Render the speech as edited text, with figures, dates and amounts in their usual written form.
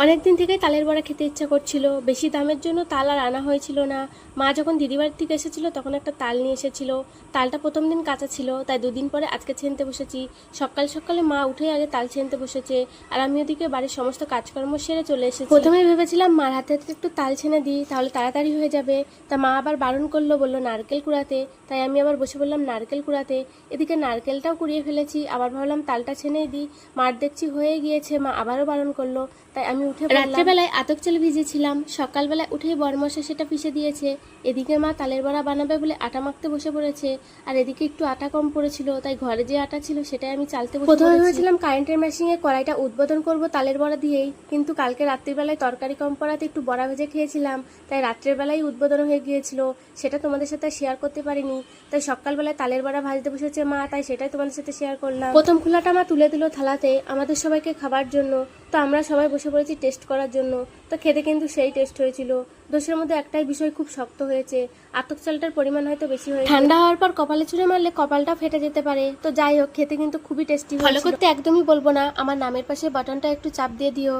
অনেকদিন থেকেই তালের বড়া খেতে ইচ্ছা করছিল। বেশি দামের জন্য তাল আর আনা হয়েছিল না। মা যখন দিদি বাড়ির থেকে এসেছিল তখন একটা তাল নিয়ে এসেছিল। তালটা প্রথম দিন কাঁচা ছিল, তাই দুদিন পরে আজকে ছেনতে বসেছি। সকাল সকালে মা উঠেই আগে তাল ছেনতে বসেছে, আর আমি ওদিকে বাড়ির সমস্ত কাজকর্ম সেরে চলে এসেছি। প্রথমে ভেবেছিলাম মার হাতে হাতে একটু তাল ছেনে দিই, তাহলে তাড়াতাড়ি হয়ে যাবে। তা মা আবার বারণ করলো, বললো নারকেল কুড়াতে। তাই আমি আবার বসে বললাম নারকেল কুড়াতে। এদিকে নারকেলটাও কুড়িয়ে ফেলেছি, আবার ভাবলাম তালটা ছেনেই দিই। মার দেখছি হয়ে গিয়েছে, মা আবারও বারণ করলো। তাই আমি উঠে রাত্রেবেলায় আতপ চাল ভিজেছিলাম, সকালবেলায় উঠেই বরমশাই সেটা পিষে দিয়েছে। এদিকে মা তালের বড়া বানাবে বলে আটা মাখতে বসে পড়েছে, আর এদিকে একটু আটা কম পড়েছিল, তাই ঘরে যে আটা ছিল সেটাই আমি চালতে বসে প্রথমে ভেবেছিলাম কারেন্টের মেশিনে কড়াইটা উদ্বোধন করব তালের বড়া দিয়েই, কিন্তু কালকে রাত্রিবেলায় তরকারি কম পড়াতে একটু বড়া ভেজে খেয়েছিলাম, তাই রাত্রের বেলায় উদ্বোধন হয়ে গিয়েছিল। সেটা তোমাদের সাথে শেয়ার করতে পারিনি। তাই সকালবেলায় তালের বড়া ভাজতে বসেছে মা, তাই সেটাই তোমাদের সাথে শেয়ার করলাম। প্রথম খোলাটা মা তুলে দিল থালাতে আমাদের সবাইকে খাবার জন্য। তো আমরা সবাই বসে পড়েছি টেস্ট করার জন্য। তো খেতে কিন্তু সেই টেস্ট হয়েছিল। দোষের মধ্যে একটাই বিষয়, খুব শক্ত হয়েছে। আতপ চালটার পরিমাণ হয়তো বেশি হয়েছে। ঠান্ডা হওয়ার পর কপালে ছুঁড়ে মারলে কপালটা ফেটে যেতে পারে। তো যাই হোক, খেতে কিন্তু খুবই টেস্টি হয়েছিল। ফলো করতে একদমই বলবো না, আমার নামের পাশে বাটনটা একটু চাপ দিয়ে দিও।